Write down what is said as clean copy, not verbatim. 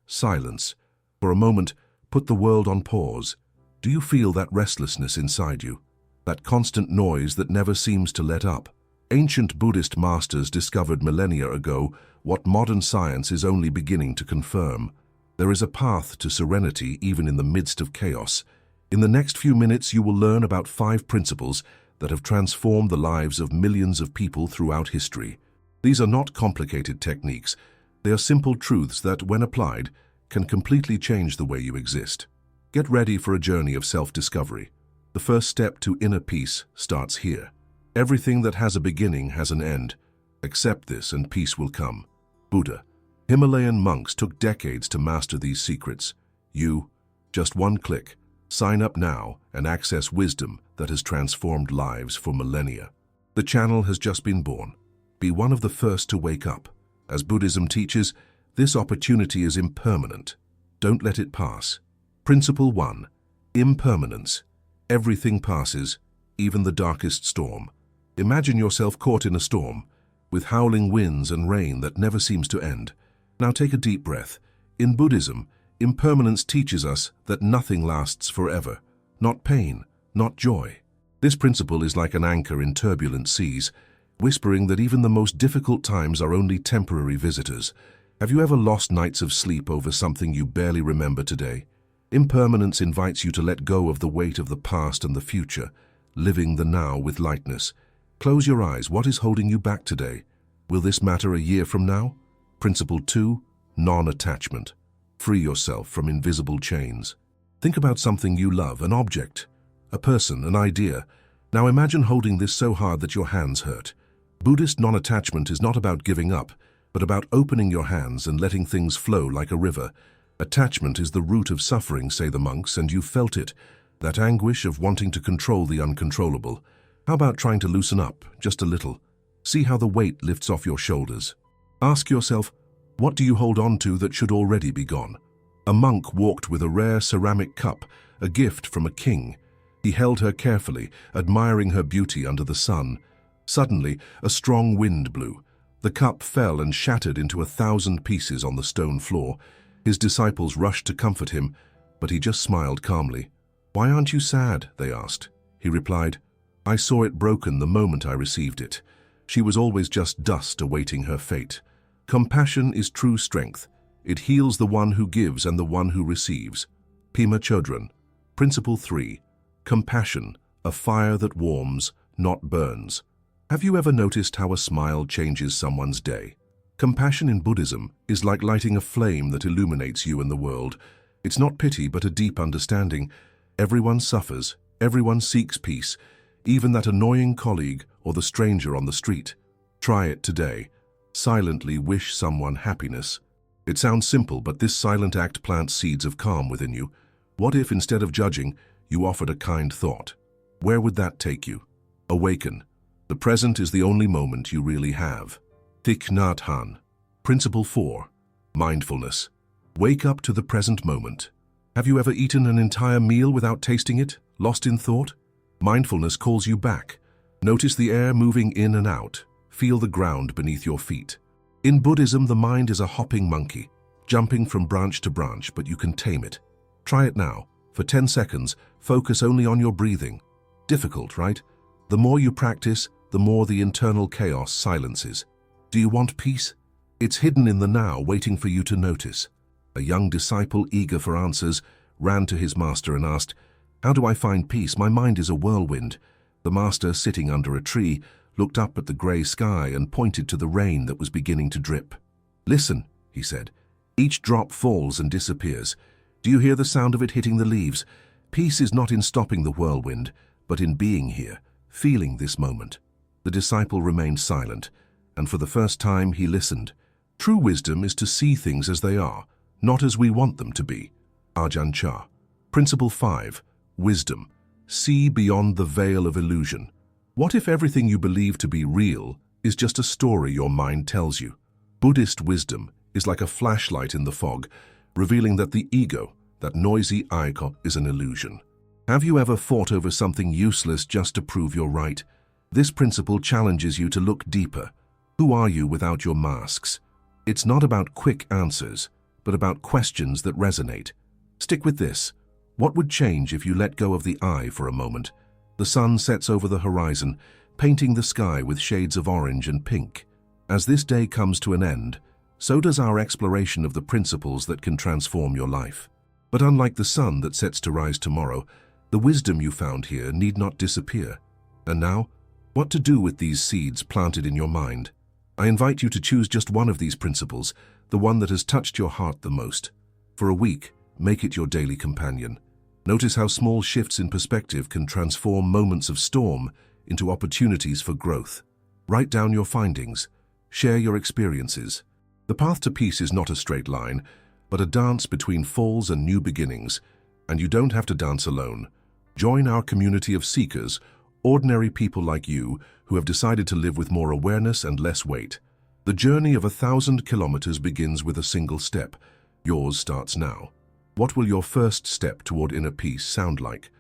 silence. For a moment, put the world on pause. Do you feel that restlessness inside you? That constant noise that never seems to let up? Ancient Buddhist masters discovered millennia ago what modern science is only beginning to confirm. There is a path to serenity even in the midst of chaos. In the next few minutes, you will learn about 5 principles that have transformed the lives of millions of people throughout history. These are not complicated techniques. They are simple truths that, when applied, can completely change the way you exist. Get ready for a journey of self-discovery. The first step to inner peace starts here. Everything that has a beginning has an end. Accept this and peace will come. Buddha. Himalayan monks took decades to master these secrets. You, just one click. Sign up now and access wisdom that has transformed lives for millennia. The channel has just been born. Be one of the first to wake up. As Buddhism teaches, this opportunity is impermanent. Don't let it pass. Principle 1. Impermanence. Everything passes, even the darkest storm. Imagine yourself caught in a storm, with howling winds and rain that never seems to end. Now take a deep breath. In Buddhism, impermanence teaches us that nothing lasts forever. Not pain, not joy. This principle is like an anchor in turbulent seas, whispering that even the most difficult times are only temporary visitors. Have you ever lost nights of sleep over something you barely remember today? Impermanence invites you to let go of the weight of the past and the future, living the now with lightness. Close your eyes. What is holding you back today? Will this matter a year from now? Principle 2. Non-attachment. Free yourself from invisible chains. Think about something you love, an object, a person, an idea. Now imagine holding this so hard that your hands hurt. Buddhist non-attachment is not about giving up, but about opening your hands and letting things flow like a river. Attachment is the root of suffering, say the monks, and you felt it, that anguish of wanting to control the uncontrollable. How about trying to loosen up, just a little? See how the weight lifts off your shoulders. Ask yourself, what do you hold on to that should already be gone? A monk walked with a rare ceramic cup, a gift from a king. He held her carefully, admiring her beauty under the sun. Suddenly, a strong wind blew. The cup fell and shattered into 1,000 pieces on the stone floor. His disciples rushed to comfort him, but he just smiled calmly. "Why aren't you sad?" they asked. He replied, "I saw it broken the moment I received it. She was always just dust awaiting her fate." Compassion is true strength. It heals the one who gives and the one who receives. Pema Chodron. Principle 3. Compassion, a fire that warms, not burns. Have you ever noticed how a smile changes someone's day? Compassion in Buddhism is like lighting a flame that illuminates you and the world. It's not pity, but a deep understanding. Everyone suffers. Everyone seeks peace. Even that annoying colleague or the stranger on the street. Try it today. Silently wish someone happiness. It sounds simple, but this silent act plants seeds of calm within you. What if, instead of judging, you offered a kind thought? Where would that take you? Awaken. The present is the only moment you really have. Thich Nhat Hanh. Principle 4. Mindfulness. Wake up to the present moment. Have you ever eaten an entire meal without tasting it, lost in thought? Mindfulness calls you back. Notice the air moving in and out. Feel the ground beneath your feet. In Buddhism, the mind is a hopping monkey, jumping from branch to branch, but you can tame it. Try it now. For 10 seconds, focus only on your breathing. Difficult, right? The more you practice, the more the internal chaos silences. Do you want peace? It's hidden in the now, waiting for you to notice. A young disciple, eager for answers, ran to his master and asked, "How do I find peace? My mind is a whirlwind." The master, sitting under a tree, looked up at the grey sky and pointed to the rain that was beginning to drip. "Listen," he said. "Each drop falls and disappears. Do you hear the sound of it hitting the leaves? Peace is not in stopping the whirlwind, but in being here, feeling this moment." The disciple remained silent, and for the first time he listened. True wisdom is to see things as they are, not as we want them to be. Ajahn Chah. Principle 5. Wisdom. See beyond the veil of illusion. What if everything you believe to be real is just a story your mind tells you? Buddhist wisdom is like a flashlight in the fog, revealing that the ego, that noisy icon, is an illusion. Have you ever fought over something useless just to prove you're right? This principle challenges you to look deeper. Who are you without your masks? It's not about quick answers, but about questions that resonate. Stick with this. What would change if you let go of the I for a moment? The sun sets over the horizon, painting the sky with shades of orange and pink. As this day comes to an end, so does our exploration of the principles that can transform your life. But unlike the sun that sets to rise tomorrow, the wisdom you found here need not disappear. And now, what to do with these seeds planted in your mind? I invite you to choose just one of these principles, the one that has touched your heart the most. For a week, make it your daily companion. Notice how small shifts in perspective can transform moments of storm into opportunities for growth. Write down your findings. Share your experiences. The path to peace is not a straight line, but a dance between falls and new beginnings, and you don't have to dance alone. Join our community of seekers, ordinary people like you who have decided to live with more awareness and less weight. The journey of 1,000 kilometers begins with a single step. Yours starts now. What will your first step toward inner peace sound like?